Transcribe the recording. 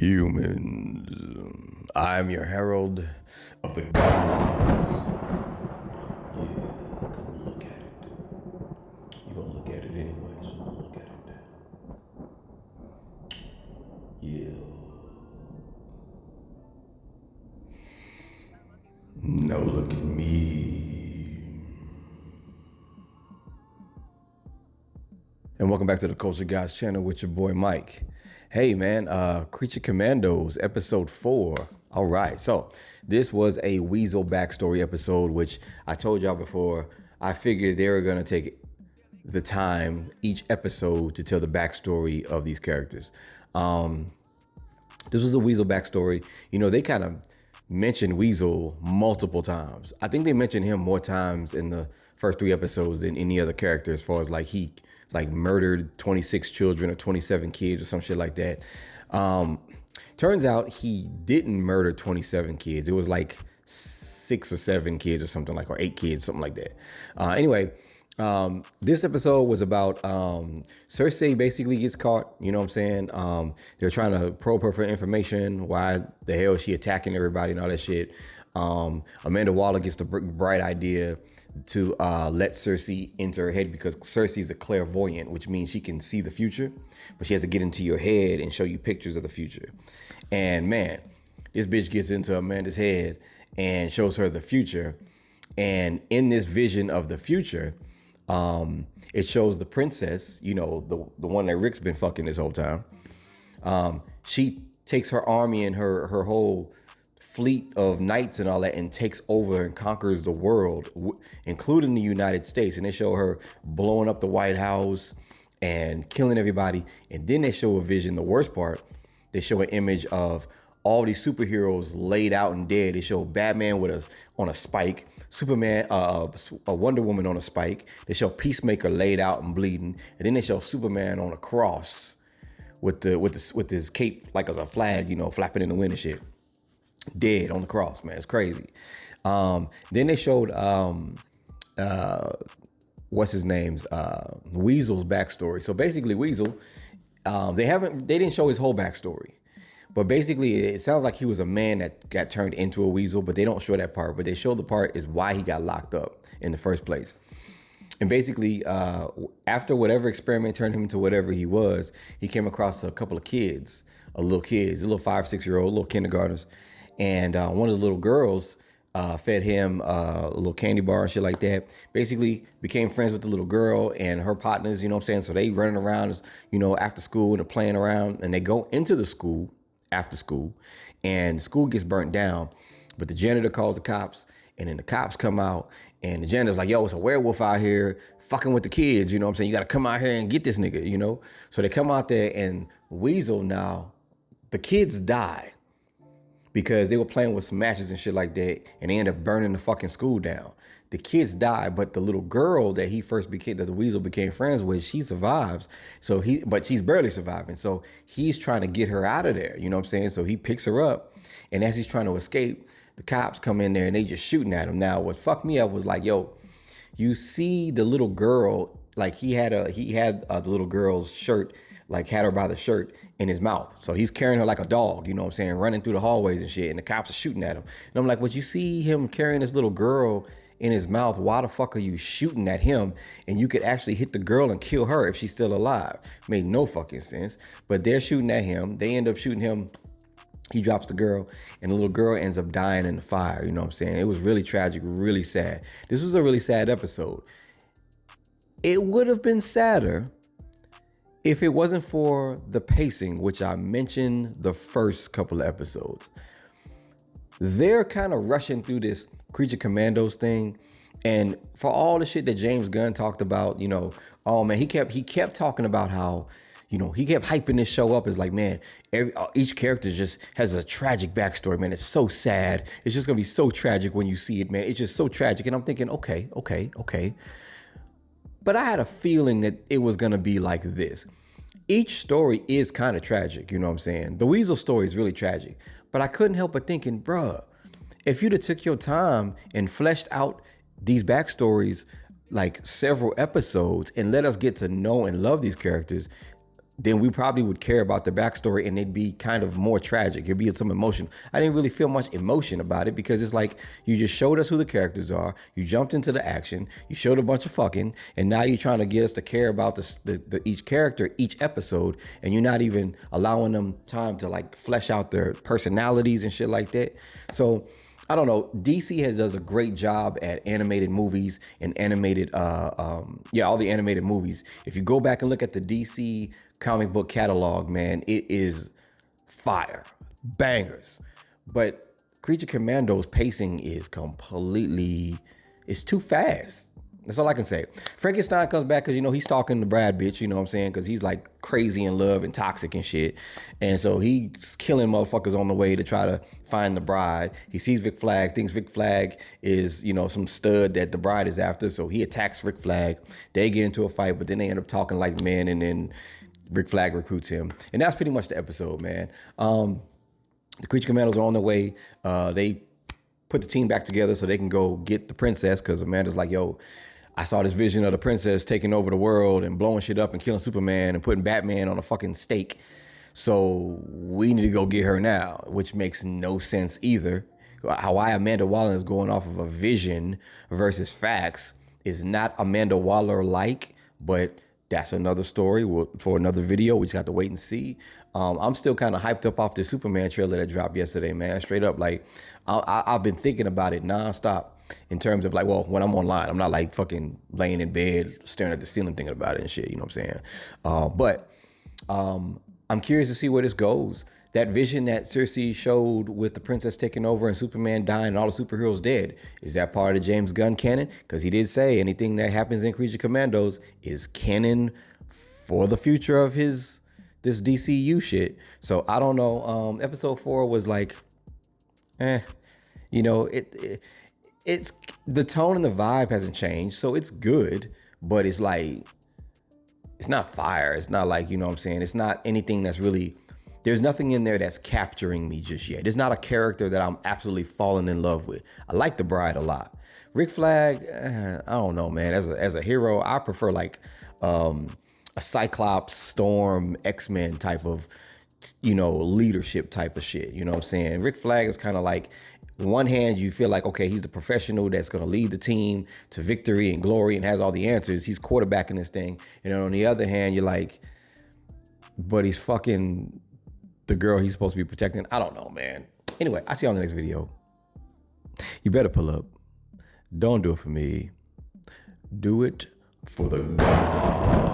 Humans, I am your herald of the gods. Yeah, come look at it. You gonna look at it anyway, so I'm gonna look at it. Yeah. Now look at me. And welcome back to the Culture Guys channel with your boy Mike. Hey man, Creature Commandos episode 4. All right, so this was a Weasel backstory episode, which I told y'all before. I figured they were gonna take the time each episode to tell the backstory of these characters. This was a Weasel backstory. You know, they kind of mentioned Weasel multiple times. I think they mentioned him more times in the first 3 episodes than any other character, as far as like he murdered 26 children or 27 kids or some shit like that. Turns out he didn't murder 27 kids. It was like 6 or 7 kids or something like, or 8 kids, something like that. Anyway, this episode was about Cersei basically gets caught, you know what I'm saying? They're trying to probe her for information. Why the hell is she attacking everybody and all that shit? Amanda Waller gets the bright idea to let Cersei enter her head, because Cersei is a clairvoyant, which means she can see the future, but she has to get into your head and show you pictures of the future. And man, this bitch gets into Amanda's head and shows her the future. And in this vision of the future, it shows the princess, you know, the one that Rick's been fucking this whole time. She takes her army and her whole fleet of knights and all that and takes over and conquers the world, including the United States. And they show her blowing up the White House and killing everybody. And then they show a vision. The worst part, they show an image of all these superheroes laid out and dead. They show Batman on a spike, Superman, a Wonder Woman on a spike. They show Peacemaker laid out and bleeding, and then they show Superman on a cross with his cape like as a flag, you know, flapping in the wind and shit. Dead on the cross, man. It's crazy. Then they showed what's his name's Weasel's backstory. So basically, Weasel, they didn't show his whole backstory. But basically, it sounds like he was a man that got turned into a weasel, but they don't show that part. But they show the part is why he got locked up in the first place. And basically, after whatever experiment turned him into whatever he was, he came across a couple of kids, a little 5-6-year-old, little kindergartners. And one of the little girls fed him a little candy bar and shit like that. Basically became friends with the little girl and her partners, you know what I'm saying? So they running around, you know, after school and they're playing around, and they go into the school after school, and the school gets burnt down, but the janitor calls the cops, and then the cops come out, and the janitor's like, yo, it's a werewolf out here fucking with the kids, you know what I'm saying? You gotta come out here and get this nigga, you know? So they come out there, and Weasel now, the kids die because they were playing with some matches and shit like that, and they end up burning the fucking school down. The kids die, but the little girl that the Weasel became friends with, she survives. But she's barely surviving. So he's trying to get her out of there. You know what I'm saying? So he picks her up, and as he's trying to escape, the cops come in there and they just shooting at him. Now, what fucked me up was like, yo, you see the little girl, like he had the little girl's shirt, like had her by the shirt in his mouth. So he's carrying her like a dog, you know what I'm saying, running through the hallways and shit, and the cops are shooting at him. And I'm like, would you see him carrying this little girl in his mouth? Why the fuck are you shooting at him? And you could actually hit the girl and kill her if she's still alive. Made no fucking sense. But they're shooting at him. They end up shooting him. He drops the girl, and the little girl ends up dying in the fire. You know what I'm saying? It was really tragic, really sad. This was a really sad episode. It would have been sadder if it wasn't for the pacing, which I mentioned the first couple of episodes. They're kind of rushing through this Creature Commandos thing. And for all the shit that James Gunn talked about, you know, oh man, he kept talking about how, you know, he kept hyping this show up as like, man, each character just has a tragic backstory, man. It's so sad. It's just gonna be so tragic when you see it, man. It's just so tragic. And I'm thinking, okay. But I had a feeling that it was gonna be like this. Each story is kind of tragic, you know what I'm saying? The Weasel story is really tragic. But I couldn't help but thinking, bruh, if you'd have took your time and fleshed out these backstories like several episodes and let us get to know and love these characters, then we probably would care about the backstory and it'd be kind of more tragic. It'd be some emotion. I didn't really feel much emotion about it because it's like you just showed us who the characters are. You jumped into the action. You showed a bunch of fucking, and now you're trying to get us to care about the each character, each episode, and you're not even allowing them time to like flesh out their personalities and shit like that. So I don't know. DC does a great job at animated movies and animated, all the animated movies. If you go back and look at the DC comic book catalog, man, it is fire, bangers. But Creature Commandos pacing is completely, it's too fast. That's all I can say. Frankenstein comes back because, he's stalking the Brad bitch, you know what I'm saying? Because he's like crazy in love and toxic and shit. And so he's killing motherfuckers on the way to try to find the bride. He sees Rick Flag, thinks Rick Flag is, some stud that the bride is after. So he attacks Rick Flag. They get into a fight, but then they end up talking like men, and then Rick Flag recruits him. And that's pretty much the episode, man. The Creature Commandos are on their way. They put the team back together so they can go get the princess, because Amanda's like, yo, I saw this vision of the princess taking over the world and blowing shit up and killing Superman and putting Batman on a fucking stake. So we need to go get her now, which makes no sense either. Why Amanda Waller is going off of a vision versus facts is not Amanda Waller-like, but that's another story for another video. We just have to wait and see. I'm still kind of hyped up off the Superman trailer that dropped yesterday, man. Straight up, like, I've been thinking about it nonstop in terms of like, well, when I'm online, I'm not like fucking laying in bed staring at the ceiling thinking about it and shit, you know what I'm saying? But I'm curious to see where this goes. That vision that Cersei showed with the princess taking over and Superman dying and all the superheroes dead, is that part of the James Gunn canon? Because he did say anything that happens in Creature Commandos is canon for the future of this DCU shit. So I don't know. Episode 4 was like, it's the tone and the vibe hasn't changed, so it's good, but it's like, it's not fire. It's not like, you know what I'm saying? It's not anything that's really, there's nothing in there that's capturing me just yet. It's not a character that I'm absolutely falling in love with. I like the bride a lot. Rick Flag, I don't know, man. As a hero, I prefer like a Cyclops, Storm, X-Men type of, leadership type of shit. You know what I'm saying? Rick Flag is kind of like, on one hand, you feel like, okay, he's the professional that's going to lead the team to victory and glory and has all the answers. He's quarterbacking this thing. And on the other hand, you're like, but he's fucking the girl he's supposed to be protecting. I don't know, man. Anyway, I'll see you on the next video. You better pull up. Don't do it for me. Do it for the gods.